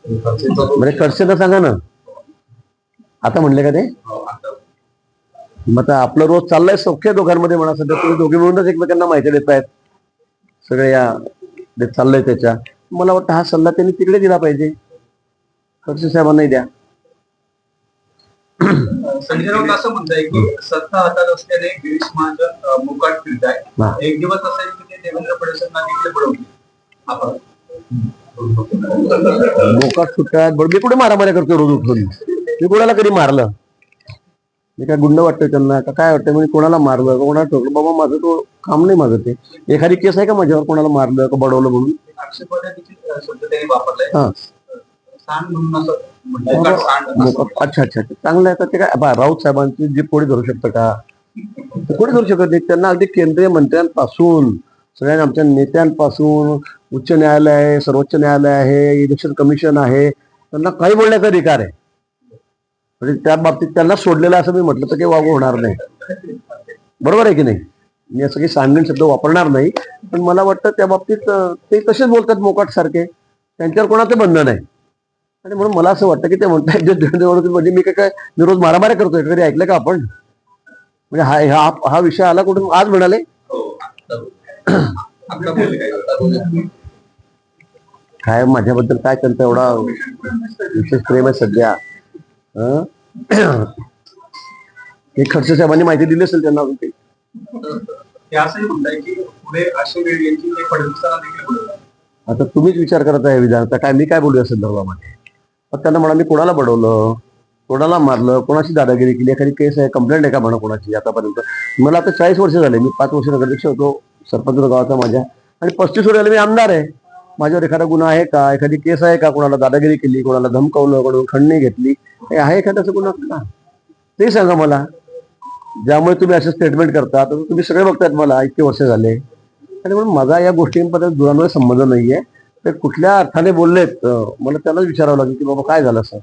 म्हणजे खर्च सांगा ना, आता म्हणले का ते? मग आपलं रोज चाललंय सौख्य दोघांमध्ये म्हणा. सध्या तुम्ही दोघे मिळूनच एकमेकांना माहिती देत आहेत सगळे या चाललंय त्याच्या. मला वाटतं हा सल्ला त्यांनी तिकडे दिला पाहिजे, खडसे साहेबांनाही द्या. संजय राऊत असं म्हणताय की सत्ता हातात असल्याने गिरीश महाजन मुकाट फिरताय. एक दिवस असा आहे की ते देवेंद्र फडणवीसांना देखील पडवले. मुकाट सुटतात. मी कुठे मारामाऱ्या करतो रोज उठून? मी कोणाला कधी मारलं? मी काय गुंड वाटतोय त्यांना का काय वाटतंय? म्हणजे कोणाला मारलं कोणाला ठोकलं? बाबा माझं तो काम नाही माझं ते. एखादी केस आहे का माझ्यावर कोणाला मारलं का बडवलं म्हणून? अच्छा अच्छा, चांगलं आहे. तर ते काय राऊत साहेबांची जी कोणी धरू शकतं का? कोणी धरू शकत नाही. त्यांना अगदी केंद्रीय मंत्र्यांपासून सगळ्या आमच्या नेत्यांपासून उच्च न्यायालय आहे, सर्वोच्च न्यायालय आहे, इलेक्शन कमिशन आहे, त्यांना काही बोलण्याचा अधिकार आहे. म्हणजे त्या बाबतीत त्यांना सोडलेलं असं मी म्हटलं तर काही वागू होणार नाही. बरोबर आहे की नाही? मी असं काही सांगून शब्द वापरणार नाही. पण मला वाटतं त्या बाबतीत ते तसेच बोलतात मोकाट सारखे, त्यांच्यावर कोणाचं बंधन आहे. आणि म्हणून मला असं वाटतं की ते म्हणतात म्हणजे मी काय मी रोज मारामाऱ्या करतोय, कधी ऐकलं का आपण? म्हणजे हा विषय आला कुठून आज म्हणाले? काय माझ्याबद्दल काय त्यांचा एवढा विशेष प्रेम आहे सध्या? हे खडसे साहेबांनी माहिती दिली असेल त्यांना अजून काही. आता तुम्हीच विचार करत आहे विधानचा, काय मी काय बोलू या संदर्भामध्ये? पण त्यांना म्हणा मी कोणाला बडवलं, कोणाला मारलं, कोणाची दादागिरी केली, एखादी केस आहे, कंप्लेंट आहे का म्हणा कोणाची आतापर्यंत? मला आता 40 वर्ष झाले. मी 5 वर्ष नगराध्यक्ष होतो सरपंच गावाचा माझ्या, आणि 35 वर्ष झाले मी आमदार आहे. माझ्यावर एखादा गुन्हा आहे का? एखादी केस आहे का? कोणाला दादागिरी केली, कोणाला धमकावलं, कोणाला खंडणी घेतली, आहे एखाद्याचा गुन्हा का? ते सांगा मला. ज्यामुळे तुम्ही असे स्टेटमेंट करता, तर तुम्ही सगळे बघतायत मला इतके वर्ष झाले. आणि म्हणून माझा या गोष्टींबद्दल दुरांमध्ये संबंध नाहीये. ते कुठल्या अर्थाने बोललेत मला त्यालाच विचारावं लागेल की बाबा काय झालं असं.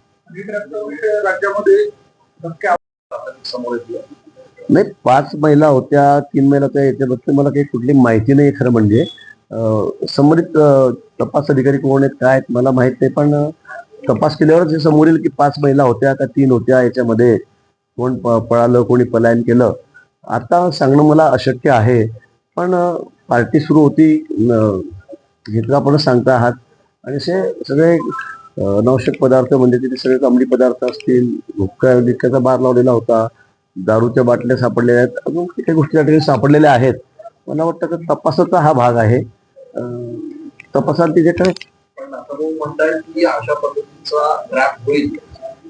राज्यामध्ये नाही, 5 महिला होत्या, 3 महिला त्या याच्याबद्दल मला काही कुठली माहिती नाही खरं म्हणजे. संबंधित तपास अधिकारी कोण आहेत काय मला माहित नाही. पण तपास केल्यावरच हे समोर येईल की 5 महिला होत्या का 3 होत्या, याच्यामध्ये कोण पळालं, कोणी पलायन केलं, आता सांगणं मला अशक्य आहे. पण पार्टी सुरू होती, घेतलं आपण सांगता आहात, आणि असे सगळे अनावश्यक पदार्थ म्हणजे तिथे सगळे अंमली पदार्थ असतील, हुक्क्याचा बार लावलेला होता, दारूच्या बाटल्या सापडलेल्या आहेत, अजून काही गोष्टी त्या ठिकाणी सापडलेल्या आहेत. मला वाटतं की तपासाचा हा भाग आहे. तपासात तिथे काय म्हणताय की अशा पद्धतीचा ट्रॅप होईल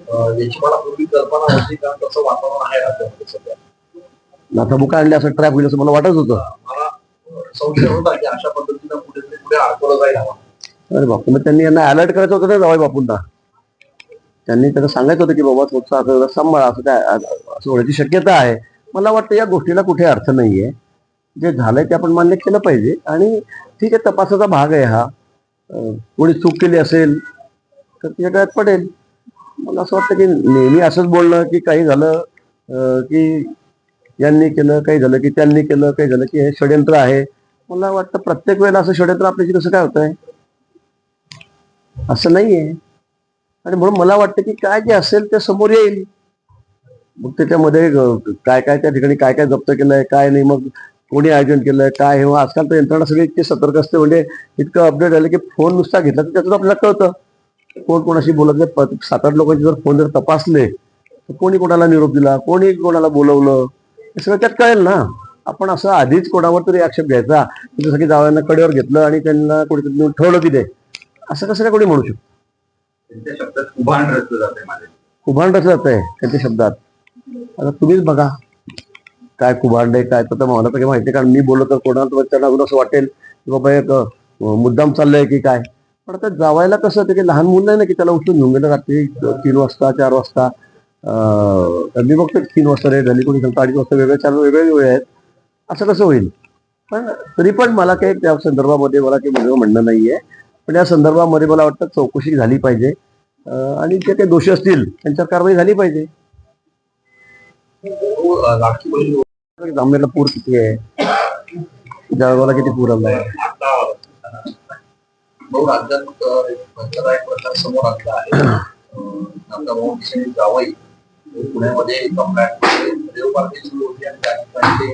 याची मला पूर्वी कल्पना होती, कारण तसं वातावरण आहे राज्यामध्ये सध्या. आता बुका आणले असं ट्रॅप होईल असं मला वाटत होतं. मला संशय होता की अशा पद्धतीनं पुढे अडकवलं जाईल. अरे बापू, मग त्यांनी यांना अलर्ट करायचं होतं ना जावई बापूंना. त्यांनी त्यांना सांगायचं होतं की बाबा थोडंसं असं सांभाळा, असं काय असं होण्याची शक्यता आहे. मला वाटतं या गोष्टीला कुठे अर्थ नाहीये. जे झालंय ते आपण मान्य केलं पाहिजे. आणि ठीक आहे, तपासाचा भाग आहे हा. कोणी चूक केली असेल तर तिच्या गळ्यात पडेल. मला असं वाटतं की नेहमी असंच बोलणं की काही झालं की यांनी केलं, काही झालं की त्यांनी केलं, काही झालं की हे षडयंत्र आहे. मला वाटतं प्रत्येक वेळेला असं षडयंत्र आपल्याशी कसं काय होतंय? असं नाहीये. आणि म्हणून मला वाटतं की काय जे असेल ते समोर येईल. मग त्याच्यामध्ये काय काय त्या ठिकाणी काय काय जप्त केलंय, काय नाही, मग कोणी आयोजन केलंय, काय हे. आजकाल तर यंत्रणा सगळी इतकी सतर्क असते, म्हणजे इतकं अपडेट झालं की फोन नुसता घेतला तर त्यातून आपल्याला कळतं कोण कोणाशी बोलत नाही. 7-8 लोकांचे जर फोन जर तपासले तर कोणी कोणाला निरोप दिला, कोणी कोणाला बोलवलं, हे सगळं त्यात कळेल ना. आपण असं आधीच कोणावर तरी आक्षेप घ्यायचा, जसं की जावयांना कडेवर घेतलं आणि त्यांना कोणीतरी नेऊन ठेवलं की ते असं कसं काय कोणी म्हणू शकतो? त्यांच्या शब्दात उभाण रचलं जाते, उभाण रचलं जात आहे त्यांच्या शब्दात. आता तुम्हीच बघा काय कुभांड आहे काय. तर मला तर काही माहिती, कारण मी बोललो तर कोणाला त्यांना अजून असं वाटेल की बाबा एक मुद्दाम चाललंय की काय. पण आता जावायला कसं होतं की लहान मुलं नाही ना की त्याला उठून घेऊन गेलं रात्री 3 वाजता 4 वाजता. मी बघतो 3 वाजता रेट झाली, कोणी सांगतो 2:30 वाजता, वेगळे 4 वेगळे वेळ आहेत. असं कसं होईल? पण तरी पण मला काही त्या संदर्भामध्ये मला काही म्हणणं नाहीये. पण या संदर्भामध्ये मला वाटतं चौकशी झाली पाहिजे, आणि जे काही दोषी असतील त्यांच्यावर कारवाई झाली पाहिजे. जामनेरला पूर किती आहे, जळगावला किती पूर आलाय. भाऊ राज्यात एक प्रकार समोर आलेला आहे. आपला भाऊ जावई पुण्यामध्ये एका फ्लॅटमध्ये रेव पार्टी सुरू होती आणि त्या ठिकाणी ते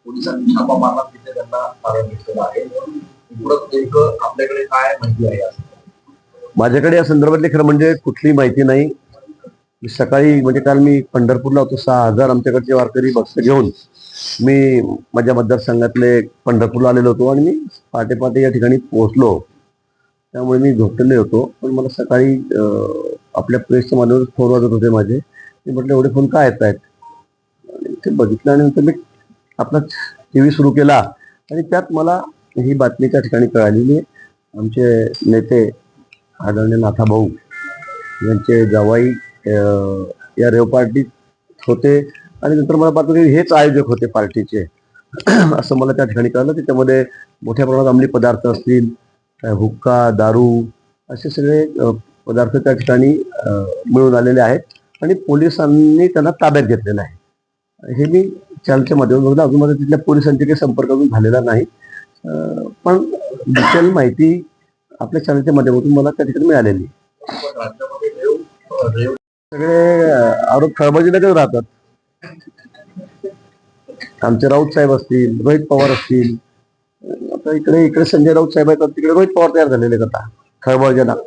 पोलिसांनी छापा मारला, तिथे त्यांना ताब्यात घेतलेला आहे. नेमकं आपल्याकडे काय माहिती आहे? माझ्याकडे या संदर्भातली खरं म्हणजे कुठली माहिती नाही. सकाळी म्हणजे काल मी पंढरपूरला होतो, 6,000 आमच्याकडचे वारकरी बक्स घेऊन मी माझ्या मतदारसंघातले पंढरपूरला आलेलो होतो आणि मी पहाटे पहाटे या ठिकाणी पोहोचलो. त्यामुळे मी झोपलेले होतो. पण मला सकाळी आपल्या प्रेसच्या माध्यमातून फोन वाजत होते माझे. मी म्हटलं एवढे फोन काय येत आहेत, आणि ते बघितल्यानंतर मी आपला TV सुरू केला आणि त्यात मला ही बातमी त्या ठिकाणी कळालेली. आमचे नेते आदरणीय नाथाभाऊ यांचे जावाई या रेव पार्टीत होते आणि नंतर मला पाहतो की हेच आयोजक होते पार्टीचे असं मला त्या ठिकाणी कळलं. त्याच्यामध्ये मोठ्या प्रमाणात अंमली पदार्थ असतील, हुक्का, दारू असे सगळे पदार्थ त्या ठिकाणी मिळून आलेले आहेत आणि पोलिसांनी त्यांना ताब्यात घेतलेलं आहे. हे मी चॅनलच्या माध्यमातून बघितलं. अजून माझा तिथल्या पोलिसांचे काही संपर्क अजून झालेला नाही, पण डिटेल माहिती आपल्या चॅनलच्या माध्यमातून मला त्या ठिकाणी मिळालेली. सगळे आरोप खळबळजनकच राहतात. आमचे राऊत साहेब असतील, रोहित पवार असतील, आता इकडे संजय राऊत साहेब आहेत, तिकडे रोहित पवार तयार झालेले आहेत आता खळबळजनक.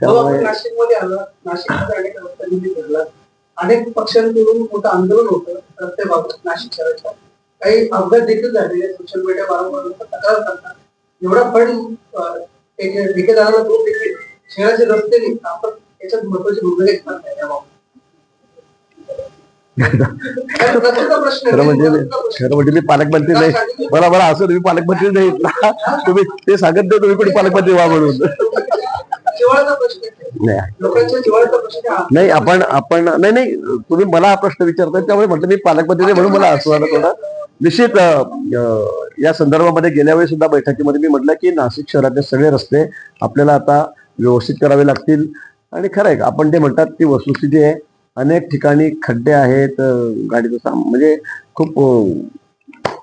त्यामुळे नाशिकमध्ये आलं, नाशिकमध्ये अनेक रस्त्यांनी घडलं, अनेक पक्षांकडून मोठं आंदोलन होतं रस्त्याबाबत नाशिक शहराच्या. काही अपघात देखील झाले. सोशल मीडिया वारंवार तक्रार करतात. एवढा फंड ठेकेदाराला तो देखील शहराचे रस्ते नाही, आपण याच्यात महत्वाची भूमिका घेतणार नाही याबाबत. खरं म्हणजे मी पालकमंत्री नाही. मला असं तुम्ही पालकमंत्री नाही ना, तुम्ही ते सांगत नाही तुम्ही कोणी पालकमंत्री व्हा म्हणून. नाही आपण नाही तुम्ही मला हा प्रश्न विचारताय, त्यामुळे म्हटलं मी पालकमंत्री नाही म्हणून मला असं आलं थोडं. निश्चित या संदर्भामध्ये गेल्या वेळी सुद्धा बैठकीमध्ये मी म्हटलं की नाशिक शहरातले सगळे रस्ते आपल्याला आता व्यवस्थित करावे लागतील. आणि खरं आहे आपण ते म्हणतात ती वस्तुस्थिती आहे. अनेक ठिकाणी खड्डे आहेत, गाडीचं म्हणजे खूप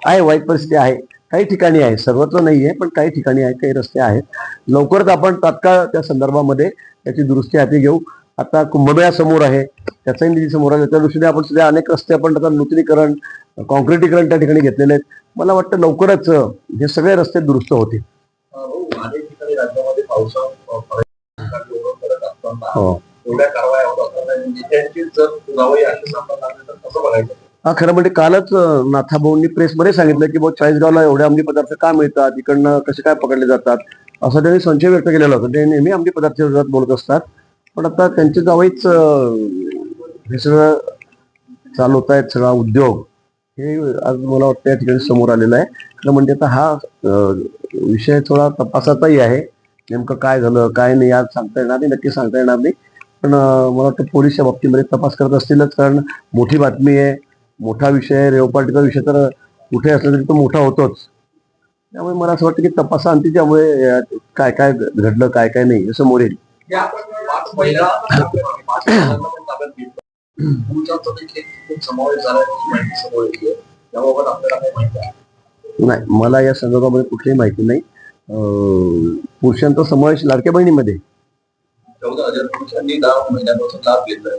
आहे, वाईट परिस्थिती आहे. काही ठिकाणी आहे, सर्वत्र नाही आहे, पण काही ठिकाणी आहे, काही रस्ते आहेत. लवकरच आपण तात्काळ त्या संदर्भामध्ये त्याची दुरुस्ती हाती घेऊ. आता कुंभमेळा समोर आहे, त्याचाही निधी समोर आहे. त्या दृष्टीने आपण सध्या अनेक रस्ते आपण आता नूतनीकरण, कॉन्क्रिटीकरण त्या ठिकाणी घेतलेले आहेत. मला वाटतं लवकरच हे सगळे रस्ते दुरुस्त होतील. अनेक ठिकाणी राज्यामध्ये पावसाळा एवढ्या कारवाया होत असताना नेत्यांची जर जावई अशी सापडत तर कसं बघायचं? हा, खरं म्हणजे कालच नाथाभाऊंनी प्रेसमध्ये सांगितलं की भाऊ चाळीसगावला एवढे अंमली पदार्थ का मिळतात, इकडनं कसे काय पकडले जातात, असं त्यांनी संशय व्यक्त केलेला होता. ते नेहमी अंमली पदार्थाच्या विरोधात बोलत असतात, पण आता त्यांचे जावईच हे सगळं चालवत आहेत, सगळा उद्योग हे आज मला वाटतं या ठिकाणी समोर आलेला आहे. खरं म्हणजे आता हा विषय थोडा तपासाचाही आहे. नेमकं काय झालं काय नाही आज सांगता येणार नाही, नक्की सांगता येणार नाही. पण मला वाटतं पोलीस या बाबतीमध्ये तपास करत असतीलच, कारण मोठी बातमी आहे, मोठा विषय आहे. रेव पार्टीचा विषय तर कुठे असला तरी तो मोठा होतोच. त्यामुळे मला असं वाटतं की तपासाअंती त्यामुळे काय काय घडलं काय काय नाही हे समोर येईल. नाही, मला या संदर्भामध्ये कुठलीही माहिती नाही. पुरुषांचा समावेश लाडक्या बहिणीमध्ये 14,000 पुरुषांनी 10 महिन्यापासून लाभ घेतला.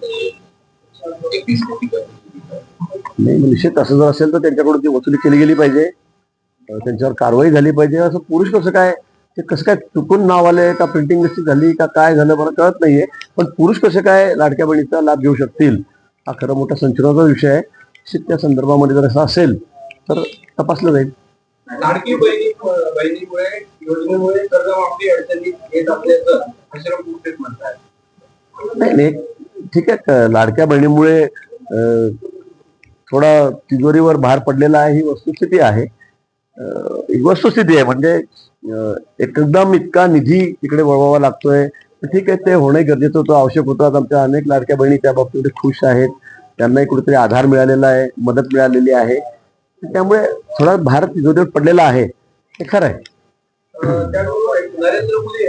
नाही, निश्चित असं जर असेल तर त्यांच्याकडून ती वसुली केली गेली पाहिजे, त्यांच्यावर कारवाई झाली पाहिजे. असं पुरुष कसं काय, ते कसं काय चुकून नाव आले का, प्रिंटिंग मिस्टेक झाली का, काय झालं मला कळत नाहीये. पण पुरुष कसे काय लाडक्या बहिणीचा लाभ घेऊ शकतील हा खरं मोठा संशोधनाचा विषय आहे. त्या संदर्भामध्ये जर असं असेल तर तपासलं जाईल. लाडकी बहिणीमुळे योजनेमुळे कर्जमाफी अडचणीत येत असल्याचं म्हणतात. नाही, ठीक आहे, लाडक्या बहिणीमुळे थोडा तिजोरीवर भार पडलेला आहे, ही वस्तुस्थिती आहे. म्हणजे एकदम इतका निधी तिकडे वळवावा लागतोय. ठीक आहे, ते होणं गरजेचं होतं, आवश्यक होतं. आमच्या अनेक लाडक्या बहिणी त्या बाबतीमध्ये खुश आहेत, त्यांनाही कुठेतरी आधार मिळालेला आहे, मदत मिळालेली आहे. त्यामुळे थोडा भार तिजोरीवर पडलेला आहे, हे खरं आहे. नरेंद्र मोदी